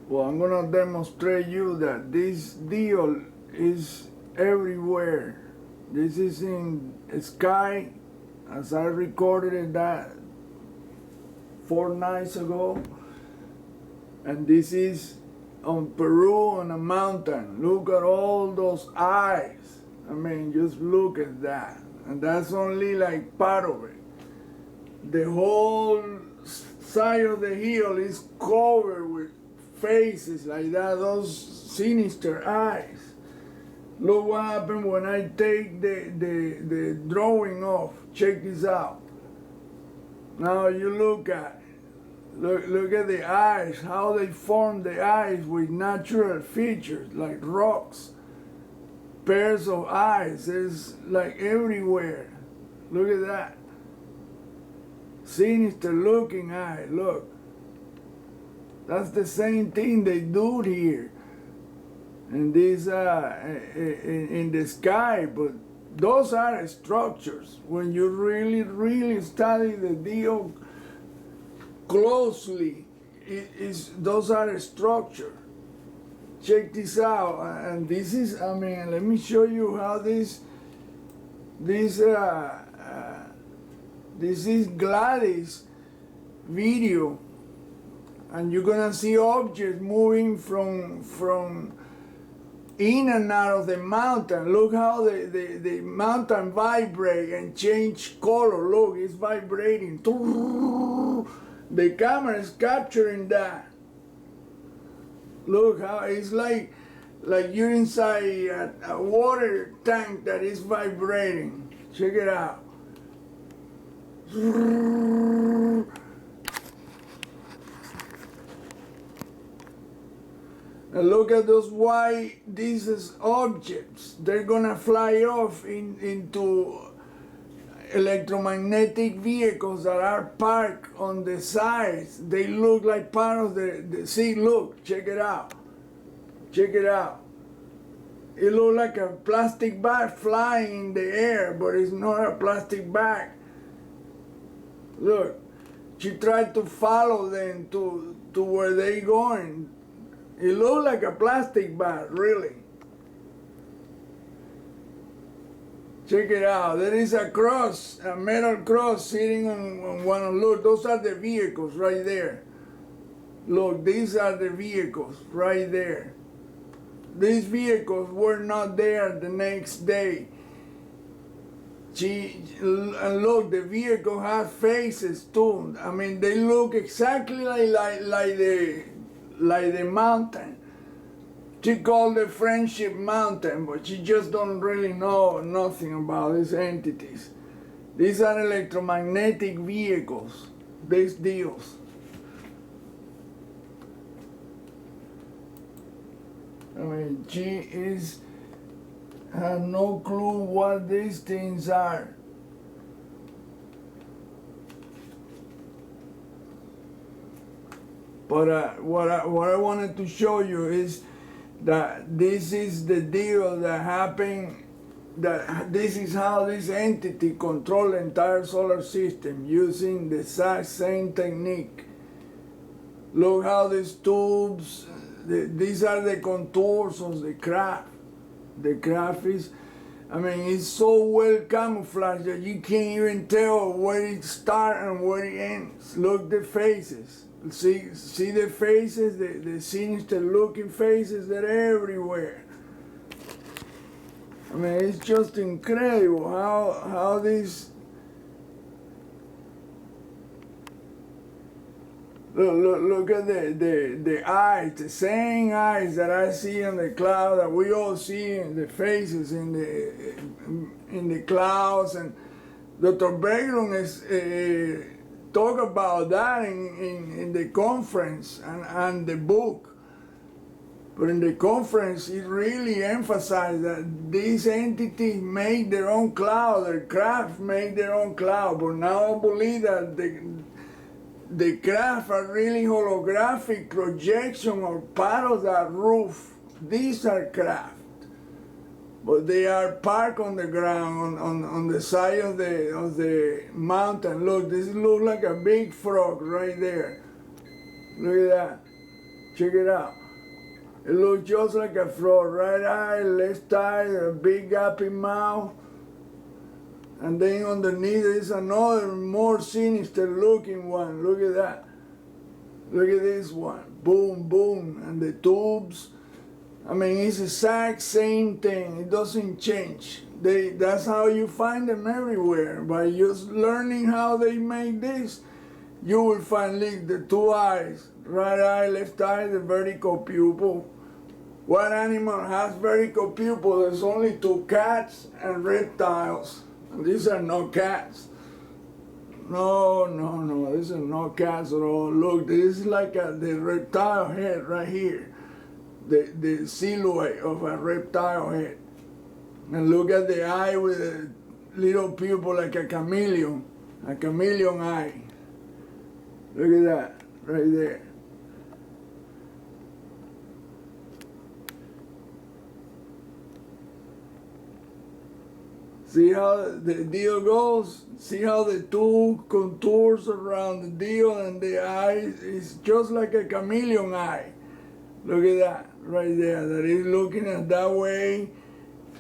Well, I'm gonna demonstrate you that this deal is everywhere. This is in sky, as I recorded it that 4 nights ago, and this is on Peru on a mountain. Look at all those eyes. I mean, just look at that, and that's only like part of it. The whole side of the hill is covered with faces like that, those sinister eyes. Look what happened when I take the drawing off. Check this out. Now you look at the eyes, how they form the eyes with natural features like rocks, pairs of eyes. It's like everywhere. Look at that. Sinister looking eye, look. That's the same thing they do here in this in the sky, but those are structures. When you really study the deal closely, those are structures. Check this out, and this is, I mean, let me show you how this is Gladys video, and you're gonna see objects moving from in and out of the mountain. Look how the mountain vibrate and change color. Look, it's vibrating. The camera is capturing that. Look how it's like you're inside a water tank that is vibrating. Check it out. And look at those white, these objects. They're gonna fly off into electromagnetic vehicles that are parked on the sides. They look like part of the see, look, check it out. Check it out. It looks like a plastic bag flying in the air, but it's not a plastic bag. Look, she tried to follow them to where they going. It looked like a plastic bag, really. Check it out. There is a cross, a metal cross sitting on one of, look, those are the vehicles right there. Look, these are the vehicles right there. These vehicles were not there the next day. And look, the vehicle has faces too. I mean, they look exactly like the mountain. She called it Friendship Mountain, but she just don't really know nothing about these entities. These are electromagnetic vehicles, these deals. I mean, she has no clue what these things are. But what I wanted to show you is that this is the deal that happened, that this is how this entity controls the entire solar system using the exact same technique. Look how these tubes, these are the contours of the craft. The craft is, I mean, it's so well camouflaged that you can't even tell where it starts and where it ends. Look the faces. See the faces, the sinister looking faces, they're everywhere. I mean, it's just incredible how this, look at the eyes, the same eyes that I see on the cloud, that we all see in the faces in the clouds. And Dr. Berglund is talk about that in the conference and the book. But in the conference, it really emphasized that these entities make their own cloud, their craft make their own cloud. But now I believe that the craft are really holographic projection or part of that roof. These are craft. But they are parked on the ground, on the side of the mountain. Look, this looks like a big frog right there. Look at that. Check it out. It looks just like a frog. Right eye, left eye, a big gaping mouth. And then underneath is another more sinister looking one. Look at that. Look at this one. Boom, boom. And the tubes. I mean, it's the exact same thing. It doesn't change. That's how you find them everywhere. By just learning how they make this, you will find the two eyes. Right eye, left eye, the vertical pupil. What animal has vertical pupil? There's only two: cats and reptiles. And these are no cats. No, no, no, these are no cats at all. Look, this is like the reptile head right here. The silhouette of a reptile head. And look at the eye with a little pupil like a chameleon eye. Look at that, right there. See how the deal goes? See how the two contours around the deal, and the eye is just like a chameleon eye. Look at that, right there, that is looking at that way.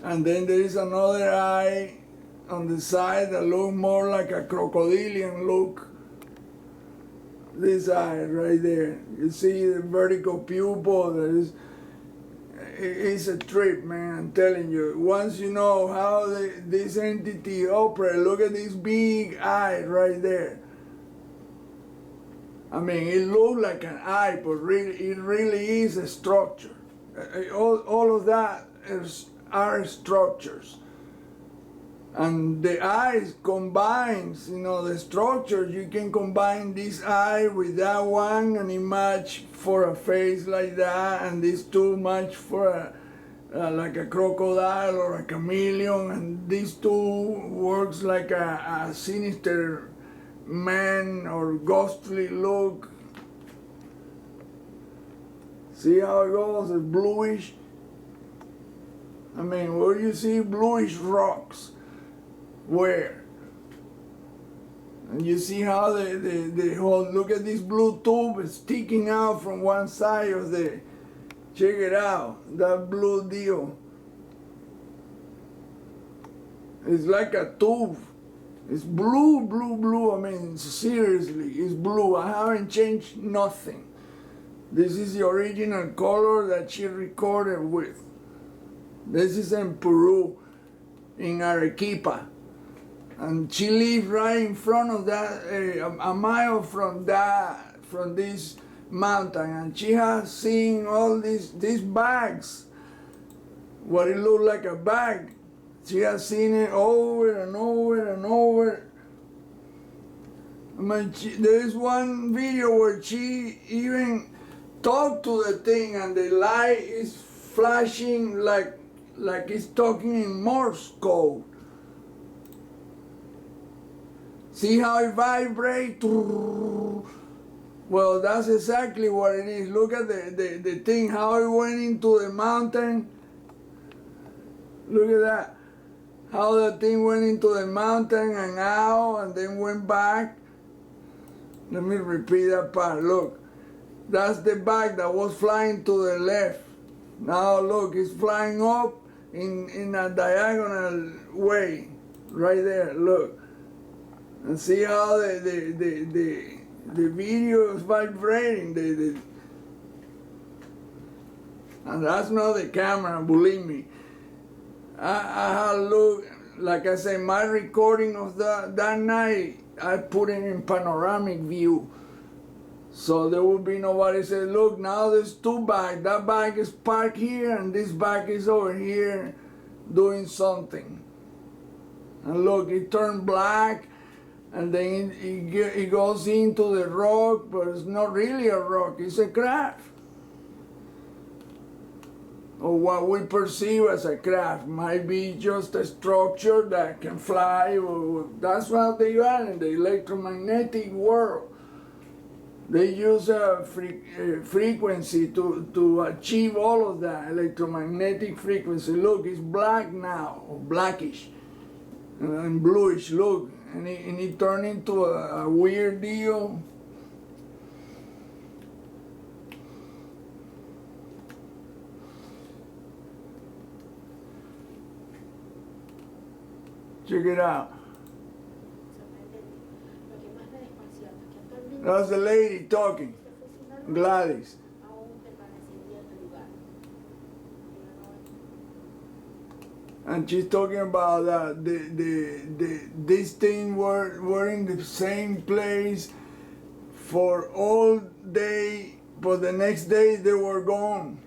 And then there is another eye on the side that looks more like a crocodilian look. This eye right there. You see the vertical pupil. It's a trip, man, I'm telling you. Once you know how this entity operates, look at this big eye right there. I mean, it looks like an eye, but it really is a structure. All of that are structures. And the eyes combines, the structures. You can combine this eye with that one, and it match for a face like that, and these two match for like a crocodile or a chameleon, and these two works like a sinister man or ghostly look. See how it goes? It's bluish. I mean, where you see bluish rocks? Where? And you see how the whole, look at this blue tube is sticking out from one side of the, check it out, that blue deal. It's like a tube. It's blue, blue, blue. I mean, seriously, it's blue. I haven't changed nothing. This is the original color that she recorded with. This is in Peru, in Arequipa. And she lives right in front of that, a mile from this mountain. And she has seen all these bags, what it looked like a bag. She has seen it over and over and over. I mean, there is one video where she even talked to the thing, and the light is flashing like it's talking in Morse code. See how it vibrates? Well, that's exactly what it is. Look at the thing, how it went into the mountain. Look at that. How the thing went into the mountain and out and then went back. Let me repeat that part. Look, that's the bag that was flying to the left. Now look, it's flying up in a diagonal way. Right there, look. And see how the video is vibrating. And that's not the camera, believe me. I look, like I say, my recording of that night, I put it in panoramic view. So there will be nobody say, look, now there's two bags. That bag is parked here and this bag is over here doing something. And look, it turned black. And then it goes into the rock, but it's not really a rock, it's a craft. Or what we perceive as a craft might be just a structure that can fly. That's what they are in the electromagnetic world. They use a frequency to achieve all of that, electromagnetic frequency. Look, it's black now, or blackish, and bluish, look. And it turned into a weird deal. Check it out. That's the lady talking, Gladys. And she's talking about this thing were in the same place for all day, but the next day they were gone.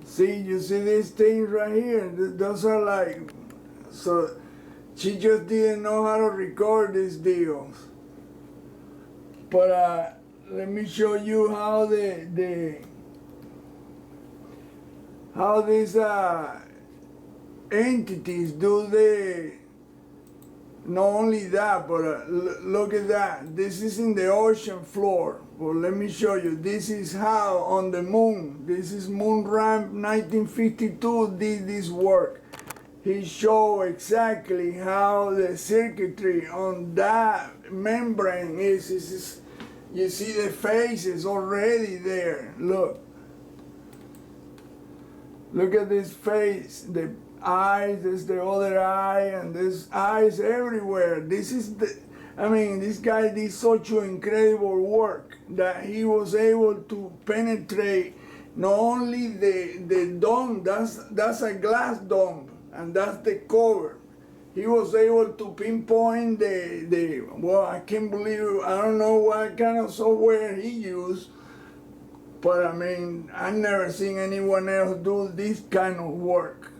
See, you see these things right here? Those are like, so she just didn't know how to record these deals. But let me show you how how these entities do not only that, but look at that. This is in the ocean floor. Well, let me show you. This is how on the moon. This is Moon Ramp 1952 did this work. He showed exactly how the circuitry on that membrane is. You see the faces already there. Look. Look at this face, the eyes, there's the other eye, and there's eyes everywhere. This is this guy did such incredible work that he was able to penetrate not only the dome, that's a glass dome, and that's the cover. He was able to pinpoint well, I can't believe it. I don't know what kind of software he used, but I've never seen anyone else do this kind of work.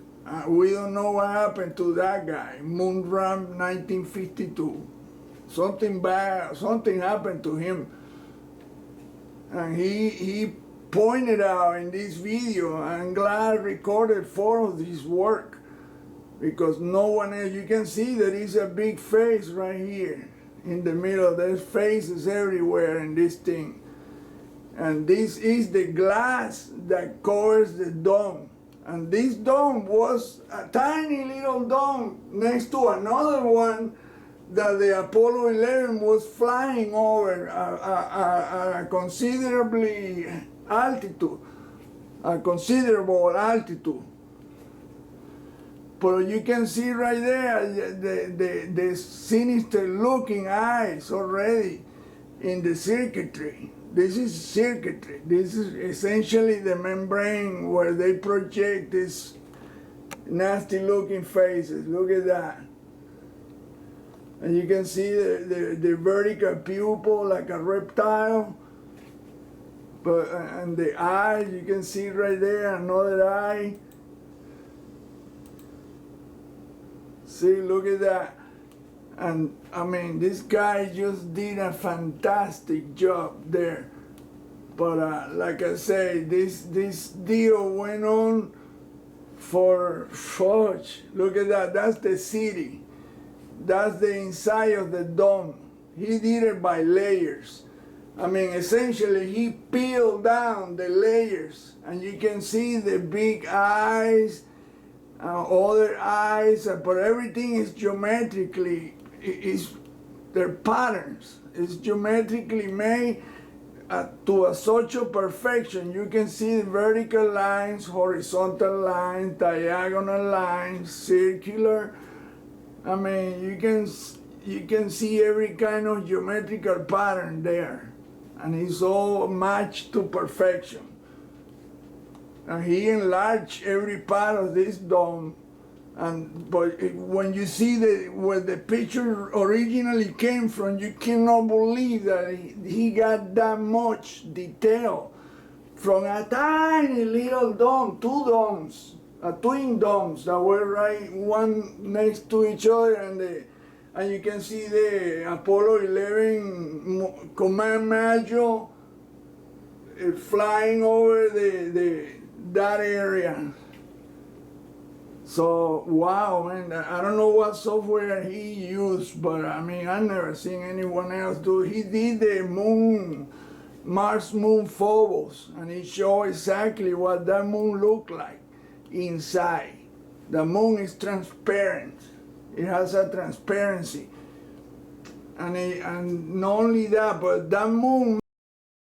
We don't know what happened to that guy, Moon Ramp 1952. Something bad, something happened to him. And he pointed out in this video, I'm glad I recorded 4 of this work, because no one else, you can see that it's a big face right here in the middle. There's faces everywhere in this thing. And this is the glass that covers the dome. And this dome was a tiny little dome next to another one that the Apollo 11 was flying over at a considerable altitude. But you can see right there the sinister looking eyes already in the circuitry. This is circuitry. This is essentially the membrane where they project these nasty looking faces. Look at that. And you can see the vertical pupil like a reptile. But and the eyes, you can see right there, another eye. See, look at that. And this guy just did a fantastic job there. But like I say, this deal went on for fudge. Look at that. That's the city. That's the inside of the dome. He did it by layers. Essentially, he peeled down the layers, and you can see the big eyes, other eyes, but everything is geometrically. Their patterns is geometrically made to such a perfection. You can see vertical lines, horizontal lines, diagonal lines, circular. You can see every kind of geometrical pattern there, and it's all matched to perfection. And he enlarged every part of this dome. But when you see where the picture originally came from, you cannot believe that he got that much detail from a tiny little dome, 2 domes, twin domes that were right one next to each other, and you can see the Apollo 11 command module flying over that area. So, wow, man, I don't know what software he used, but I've never seen anyone else do it. He did the Mars moon Phobos, and he showed exactly what that moon looked like inside. The moon is transparent. It has a transparency. And not only that, but that moon